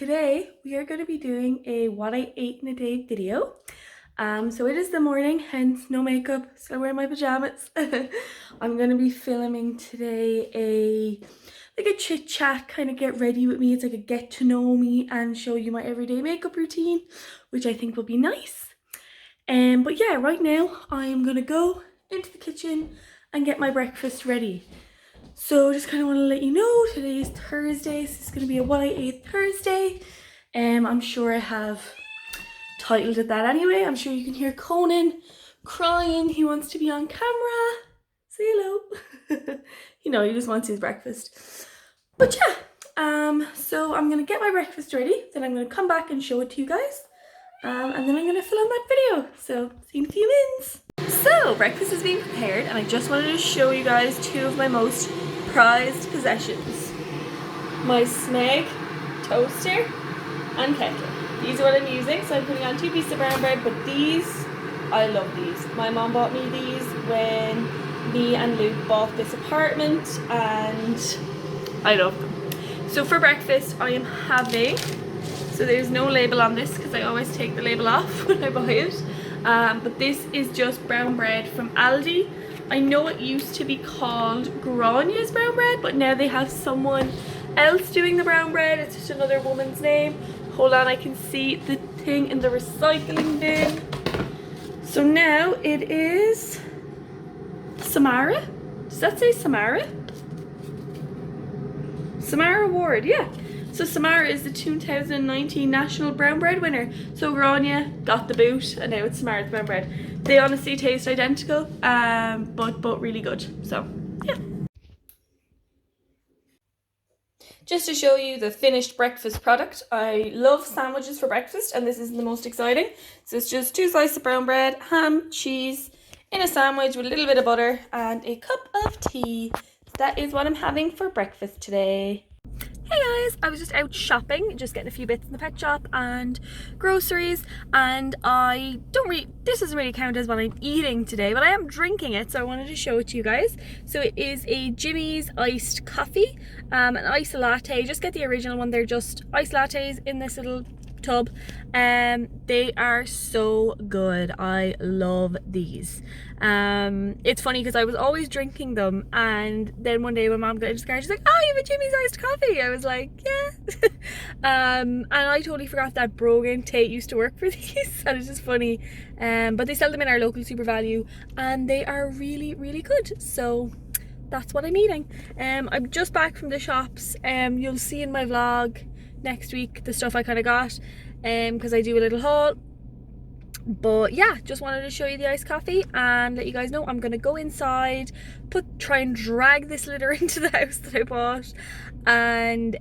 today we are going to be doing a what I ate in a day video. So it is the morning, hence no makeup, still wearing my pajamas. I'm going to be filming today a chit chat, kind of get ready with me. It's like a get to know me and show you my everyday makeup routine, which I think will be nice. But yeah, right now I'm going to go into the kitchen and get my breakfast ready. So just kind of want to let you know today is Thursday, so it's going to be a what I ate Thursday. I'm sure I have titled it that anyway. I'm sure you can hear Conan crying. He wants to be on camera. Say hello. He just wants his breakfast. But yeah, so I'm going to get my breakfast ready. Then I'm going to come back and show it to you guys. And then I'm going to film that video. So see you in a few minutes. So breakfast is being prepared and I just wanted to show you guys two of my most prized possessions. My Smeg toaster and kettle. These are what I'm using, so I'm putting on 2 pieces of brown bread, but these, I love these. My mom bought me these when me and Luke bought this apartment and I love them. So for breakfast I am having, so there's no label on this because I always take the label off when I buy it. But this is just brown bread from Aldi. I know it used to be called Grania's brown bread, but now they have someone else doing the brown bread. It's just another woman's name. Hold on, I can see the thing in the recycling bin. So now it is Samara. Does that say Samara? Samara Award, yeah. So Samara is the 2019 National Brown Bread winner. So Grania got the boot and now it's Samara's brown bread. They honestly taste identical, but really good. So yeah. Just to show you the finished breakfast product. I love sandwiches for breakfast and this is the most exciting. So it's just 2 slices of brown bread, ham, cheese in a sandwich with a little bit of butter and a cup of tea. So that is what I'm having for breakfast today. Hey guys, I was just out shopping, just getting a few bits in the pet shop and groceries, and this doesn't really count as what I'm eating today, but I am drinking it, so I wanted to show it to you guys. So it is a Jimmy's iced coffee, an iced latte. Just get the original one, they're just iced lattes in this little tub. They are so good. I love these. It's funny because I was always drinking them and then one day my mom got into the car, she's like, oh, you have a Jimmy's iced coffee. I was like, yeah. And I totally forgot that Brogan Tate used to work for these and it's just funny. But they sell them in our local Super Value and they are really good, so that's what I'm eating. I'm just back from the shops. You'll see in my vlog next week the stuff I kind of got because I do a little haul. But yeah, just wanted to show you the iced coffee and let you guys know I'm gonna go inside, try and drag this litter into the house that I bought, and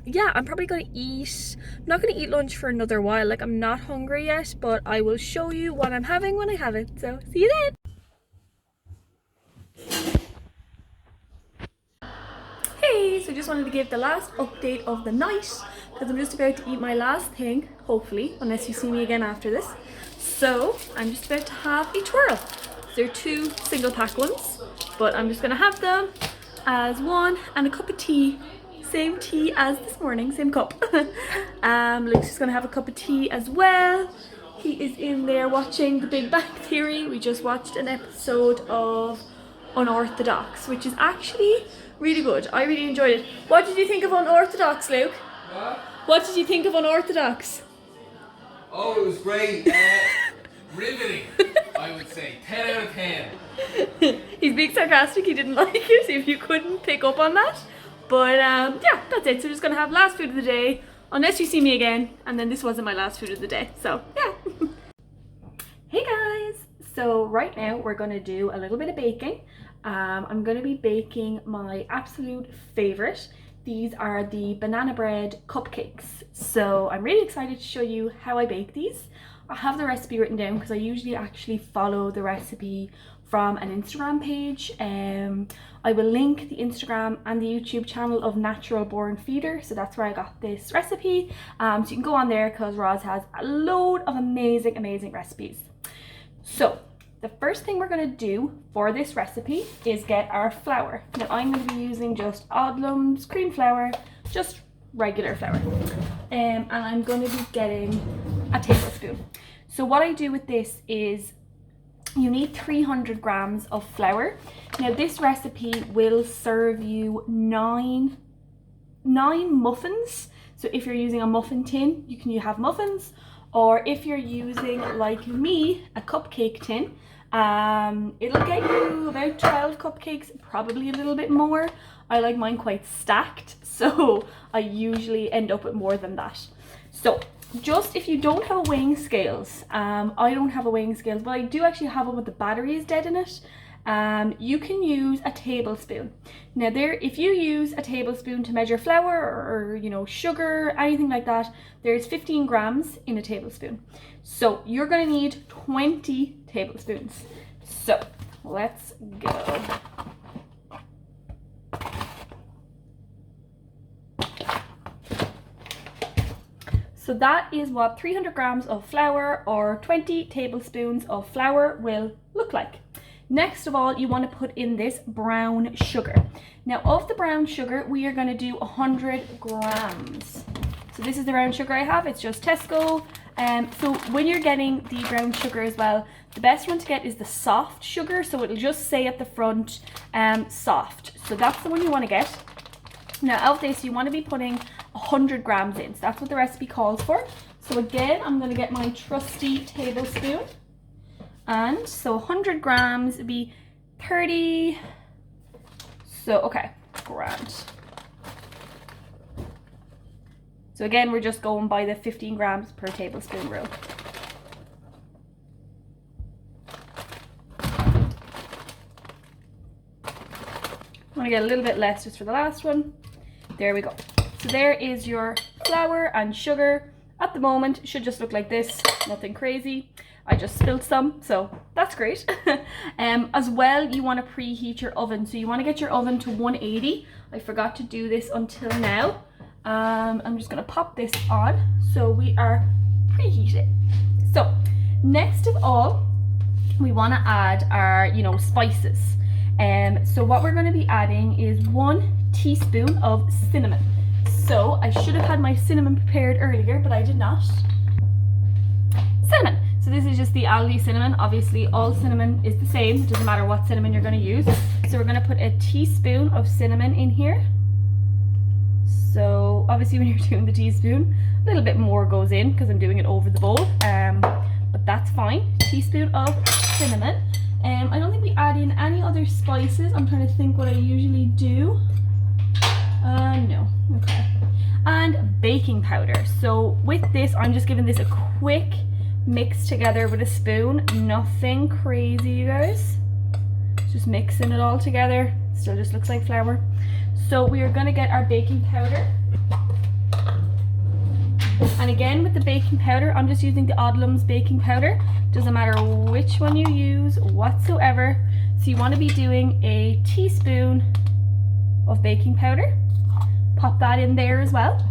yeah, I'm probably gonna eat. I'm not gonna eat lunch for another while, like I'm not hungry yet, but I will show you what I'm having when I have it, so see you then. Hey, so just wanted to give the last update of the night because I'm just about to eat my last thing, hopefully, unless you see me again after this. So I'm just about to have a twirl. They're 2 single pack ones, but I'm just gonna have them as one, and a cup of tea. Same tea as this morning, same cup. Luke's just gonna have a cup of tea as well. He is in there watching The Big Bang Theory. We just watched an episode of Unorthodox, which is actually really good. I really enjoyed it. What did you think of Unorthodox, Luke? What did you think of Unorthodox? Oh, it was great. Riveting, I would say. 10 out of 10. He's being sarcastic, he didn't like it, if you couldn't pick up on that. But yeah, that's it. So we're just going to have last food of the day, unless you see me again. And then this wasn't my last food of the day, so yeah. Hey guys! So right now we're going to do a little bit of baking. I'm going to be baking my absolute favourite. These are the banana bread cupcakes. So I'm really excited to show you how I bake these. I have the recipe written down because I usually actually follow the recipe from an Instagram page. I will link the Instagram and the YouTube channel of Natural Born Feeder. So that's where I got this recipe. So you can go on there because Roz has a load of amazing recipes. So the first thing we're going to do for this recipe is get our flour. Now I'm going to be using just Oddlum's cream flour, just regular flour. And I'm going to be getting a tablespoon. So what I do with this is you need 300 grams of flour. Now this recipe will serve you nine muffins. So if you're using a muffin tin, you can have muffins, or if you're using, like me, a cupcake tin, it'll get you about 12 cupcakes, probably a little bit more. I like mine quite stacked, so I usually end up with more than that. So just if you don't have a weighing scales, I don't have a weighing scales, but I do actually have one with the battery is dead in it. You can use a tablespoon. Now if you use a tablespoon to measure flour or you know, sugar, anything like that, there's 15 grams in a tablespoon. So you're gonna need 20 tablespoons. So let's go. So that is what 300 grams of flour or 20 tablespoons of flour will look like. Next of all, you want to put in this brown sugar. Now of the brown sugar, we are going to do 100 grams. So this is the brown sugar I have, it's just Tesco. So when you're getting the brown sugar as well, the best one to get is the soft sugar. So it'll just say at the front, soft. So that's the one you want to get. Now of this, you want to be putting 100 grams in. So that's what the recipe calls for. So again, I'm going to get my trusty tablespoon. And so 100 grams would be 30. So, okay, grand. So again, we're just going by the 15 grams per tablespoon rule. I'm going to get a little bit less just for the last one. There we go. So there is your flour and sugar. At the moment, it should just look like this, nothing crazy. I just spilled some, so that's great. As well, you want to preheat your oven. So you want to get your oven to 180. I forgot to do this until now. I'm just going to pop this on. So we are preheated. So next of all, we want to add our, you know, spices. So what we're going to be adding is 1 teaspoon of cinnamon. So I should have had my cinnamon prepared earlier, but I did not. Cinnamon. So this is just the Aldi cinnamon. Obviously all cinnamon is the same. It doesn't matter what cinnamon you're going to use. So we're going to put a teaspoon of cinnamon in here. So obviously when you're doing the teaspoon, a little bit more goes in because I'm doing it over the bowl. But that's fine. Teaspoon of cinnamon. I don't think we add in any other spices. I'm trying to think what I usually do. No. Okay. And baking powder. So with this, I'm just giving this a quick mix together with a spoon. Nothing crazy, you guys. Just mixing it all together. Still just looks like flour. So we are going to get our baking powder. And again, with the baking powder, I'm just using the Oddlums baking powder. Doesn't matter which one you use whatsoever. So you want to be doing a teaspoon of baking powder. Pop that in there as well.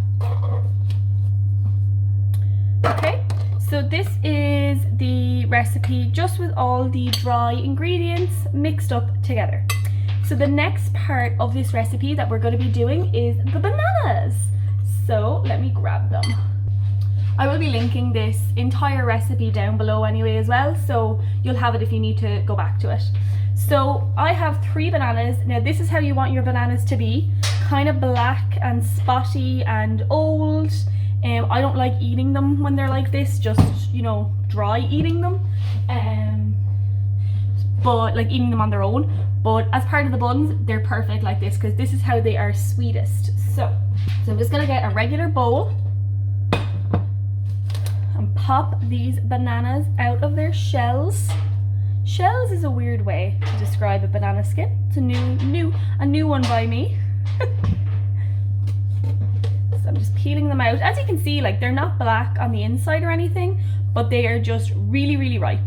Okay, so this is the recipe just with all the dry ingredients mixed up together. So the next part of this recipe that we're going to be doing is the bananas. So let me grab them. I will be linking this entire recipe down below anyway as well, so you'll have it if you need to go back to it. So I have 3 bananas. Now this is how you want your bananas to be. Kind of black and spotty and old. I don't like eating them when they're like this, just, you know, dry eating them. But like eating them on their own. But as part of the buns, they're perfect like this because this is how they are sweetest. So I'm just gonna get a regular bowl and pop these bananas out of their shells. Shells is a weird way to describe a banana skin. It's a new one by me. So I'm just peeling them out. As you can see, like they're not black on the inside or anything, but they are just really, really ripe.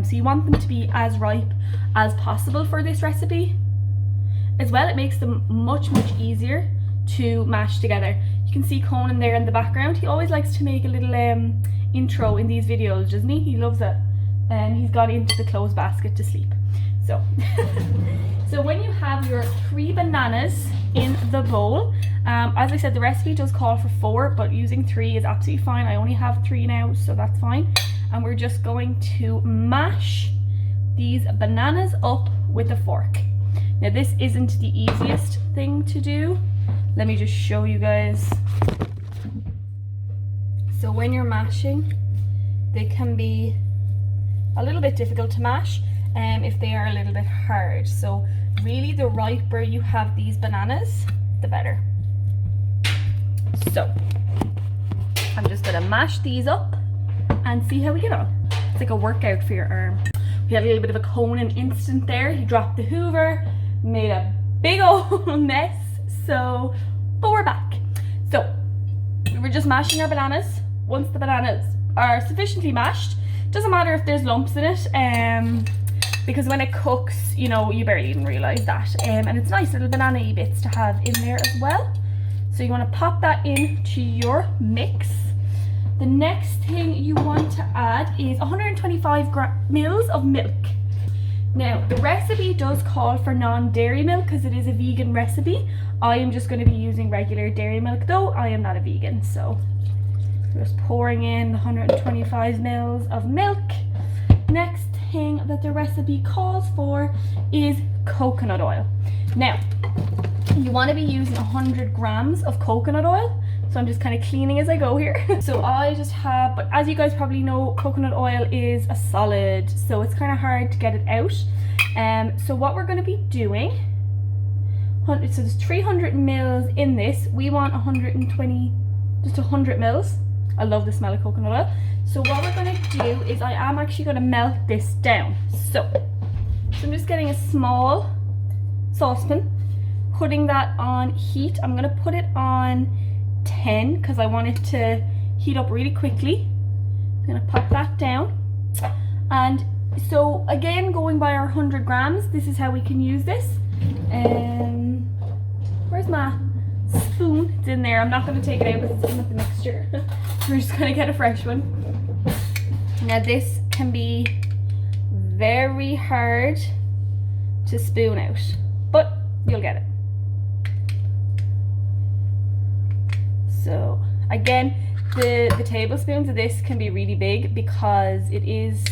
So you want them to be as ripe as possible for this recipe. As well, it makes them much, much easier to mash together. You can see Conan there in the background. He always likes to make a little intro in these videos, doesn't he? He loves it. And he's got into the clothes basket to sleep. So, so when you have your 3 bananas in the bowl, as I said, the recipe does call for 4, but using 3 is absolutely fine. I only have 3 now, so that's fine. And we're just going to mash these bananas up with a fork. Now this isn't the easiest thing to do. Let me just show you guys. So when you're mashing, they can be a little bit difficult to mash if they are a little bit hard. So really, the riper you have these bananas, the better. So I'm just gonna mash these up and see how we get on. It's like a workout for your arm. We had a little bit of a Conan instant there. He dropped the Hoover, made a big old mess. So, but we're back. So we're just mashing our bananas. Once the bananas are sufficiently mashed, doesn't matter if there's lumps in it, because when it cooks, you know, you barely even realize that. And it's nice little banana-y bits to have in there as well. So you want to pop that into your mix. The next thing you want to add is 125 mils of milk. Now, the recipe does call for non-dairy milk because it is a vegan recipe. I am just going to be using regular dairy milk, though I am not a vegan. So just pouring in 125 mils of milk. Next thing that the recipe calls for is coconut oil. Now, you want to be using 100 grams of coconut oil. So I'm just kind of cleaning as I go here. So I just have, but as you guys probably know, coconut oil is a solid, so it's kind of hard to get it out. So what we're going to be doing, so there's 300 mils in this. We want 120, just 100 mils. I love the smell of coconut oil. So what we're going to do is I am actually going to melt this down. So I'm just getting a small saucepan, putting that on heat. I'm going to put it on 10 because I want it to heat up really quickly. I'm going to pop that down. And so again, going by our 100 grams, this is how we can use this. Where's my spoon? It's in there. I'm not going to take it out because it's in with the mixture. We're just going to get a fresh one. Now this can be very hard to spoon out, but you'll get it. So again, the tablespoons of this can be really big because it is,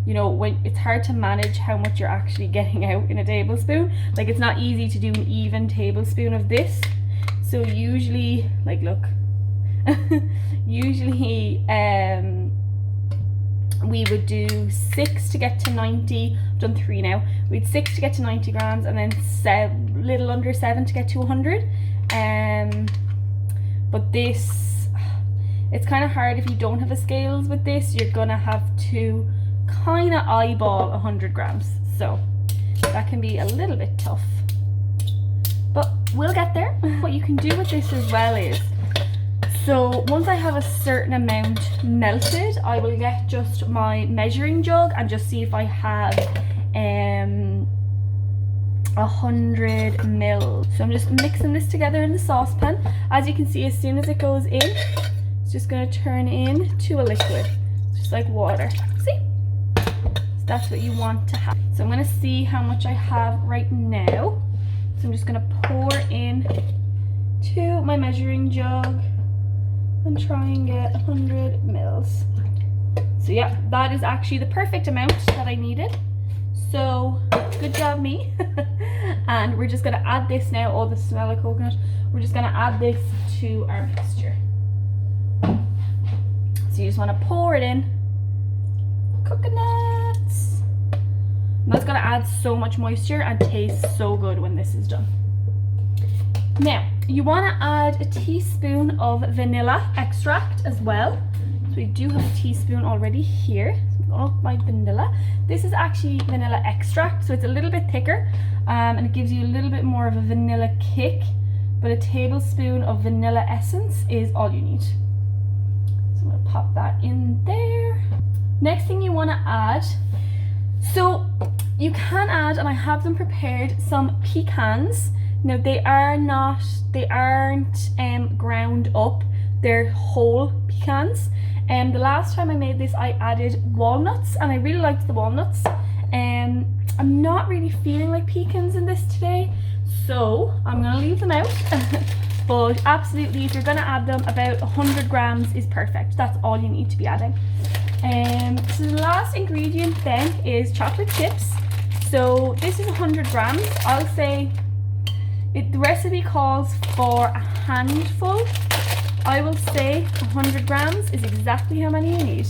you know, when it's hard to manage how much you're actually getting out in a tablespoon. Like, it's not easy to do an even tablespoon of this. So usually, like, look, usually we would do 6 to get to 90. I've done 3 now. We'd 6 to get to 90 grams, and then little under 7 to get to 100. But this, it's kind of hard if you don't have a scales with this. You're gonna have to kind of eyeball 100 grams. So that can be a little bit tough, but we'll get there. What you can do with this as well is, so once I have a certain amount melted, I will get just my measuring jug and just see if I have 100 mils. So I'm just mixing this together in the saucepan. As you can see, as soon as it goes in, it's just going to turn into a liquid, just like water. See? So that's what you want to have. So I'm going to see how much I have right now. So I'm just going to pour in to my measuring jug and try and get 100 mils. So yeah, that is actually the perfect amount that I needed. So good job me. And we're just going to add this now. Oh, the smell of coconut. We're just going to add this to our mixture. So you just want to pour it in. Coconuts. And that's going to add so much moisture and taste so good when this is done. Now, you want to add a teaspoon of vanilla extract as well. So we do have a teaspoon already here. Oh, my vanilla. This is actually vanilla extract, so it's a little bit thicker, and it gives you a little bit more of a vanilla kick, but a tablespoon of vanilla essence is all you need. So I'm going to pop that in there. Next thing you want to add, so you can add, and I have them prepared, some pecans. Now they aren't ground up, they're whole pecans. The last time I made this, I added walnuts, and I really liked the walnuts. I'm not really feeling like pecans in this today, so I'm gonna leave them out. But absolutely, if you're gonna add them, about 100 grams is perfect. That's all you need to be adding. So the last ingredient then is chocolate chips. So this is 100 grams. I'll say the recipe calls for a handful. I will say 100 grams is exactly how many you need.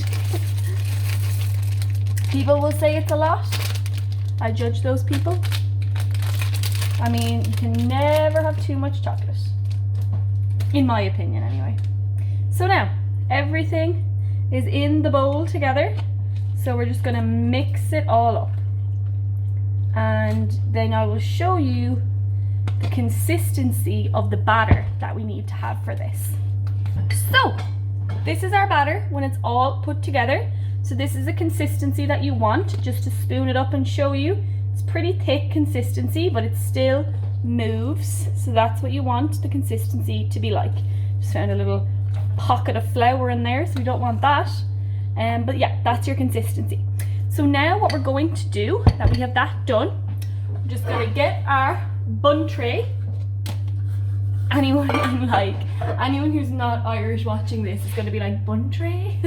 People will say it's a lot. I judge those people. I mean, you can never have too much chocolate. In my opinion, anyway. So now, everything is in the bowl together. So we're just gonna mix it all up. And then I will show you the consistency of the batter that we need to have for this. So, this is our batter when it's all put together. So this is the consistency that you want, just to spoon it up and show you. It's pretty thick consistency, but it still moves. So that's what you want the consistency to be like. Just found a little pocket of flour in there, so we don't want that. But yeah, that's your consistency. So now what we're going to do, that we have that done, we're just gonna get our bun tray. Anyone who's not Irish watching this is gonna be like, bun tray?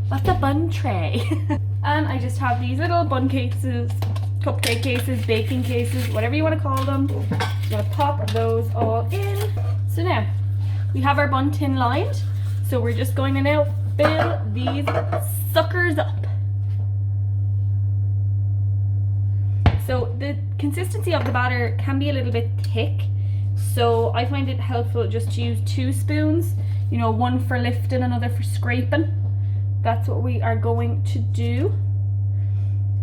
What's a bun tray? And I just have these little bun cases, cupcake cases, baking cases, whatever you want to call them. I'm gonna pop those all in. So now we have our bun tin lined. So we're just going to now fill these suckers up. So the consistency of the batter can be a little bit thick. So I find it helpful just to use 2 spoons, you know, one for lifting, another for scraping. That's what we are going to do.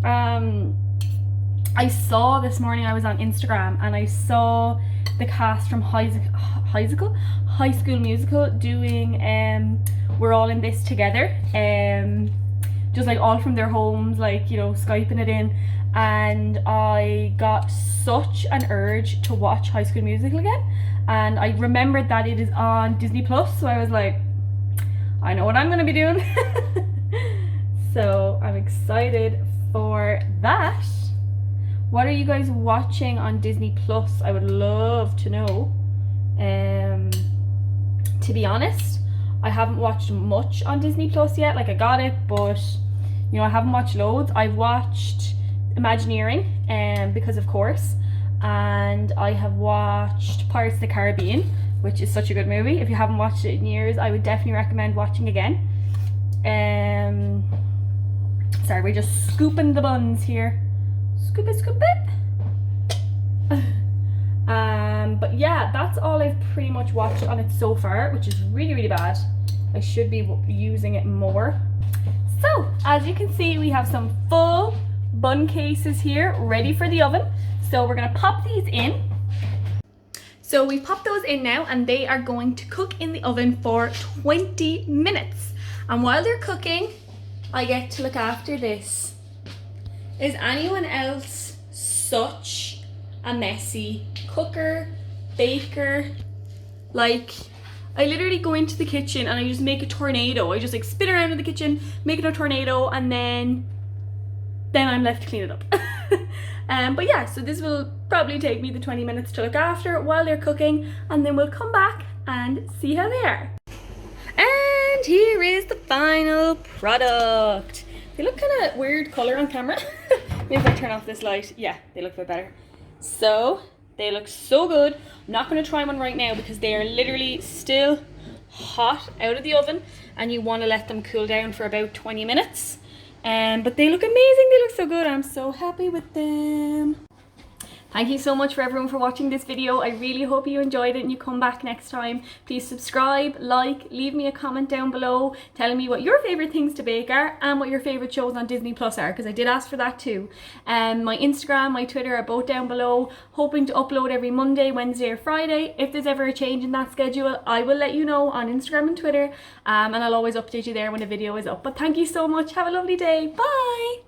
I saw this morning, I was on Instagram and I saw the cast from High School Musical doing We're All in This Together, just like all from their homes, like, you know, Skyping it in, and I got such an urge to watch High School Musical again, and I remembered that it is on Disney Plus, so I was like, I know what I'm gonna be doing. So I'm excited for that. What are you guys watching on Disney Plus? I would love to know. To be honest, I haven't watched much on Disney Plus yet. Like, I got it, but you know, I haven't watched loads. I've watched Imagineering, because of course, and I have watched Pirates of the Caribbean, which is such a good movie. If you haven't watched it in years, I would definitely recommend watching again. Sorry, we're just scooping the buns here. Scoop it, scoop it. But yeah, that's all I've pretty much watched on it so far, which is really, really bad. I should be using it more. So, as you can see, we have some full bun cases here ready for the oven. So we're gonna pop these in. So we popped those in now, and they are going to cook in the oven for 20 minutes. And while they're cooking, I get to look after this. Is anyone else such a messy cooker, baker? Like, I literally go into the kitchen and I just make a tornado. I just like spin around in the kitchen, make it a tornado, and then I'm left to clean it up. But yeah, so this will probably take me the 20 minutes to look after while they're cooking, and then we'll come back and see how they are. And here is the final product. They look kind of weird color on camera. Maybe if I turn off this light, yeah, they look a bit better. So they look so good. I'm not going to try one right now because they are literally still hot out of the oven, and you want to let them cool down for about 20 minutes. But they look amazing. They look so good. I'm so happy with them. Thank you so much for everyone for watching this video. I really hope you enjoyed it and you come back next time. Please subscribe, like, leave me a comment down below telling me what your favorite things to bake are and what your favorite shows on Disney Plus are, because I did ask for that too. My Instagram, my Twitter are both down below. Hoping to upload every Monday, Wednesday or Friday. If there's ever a change in that schedule, I will let you know on Instagram and Twitter, and I'll always update you there when a video is up. But thank you so much. Have a lovely day. Bye.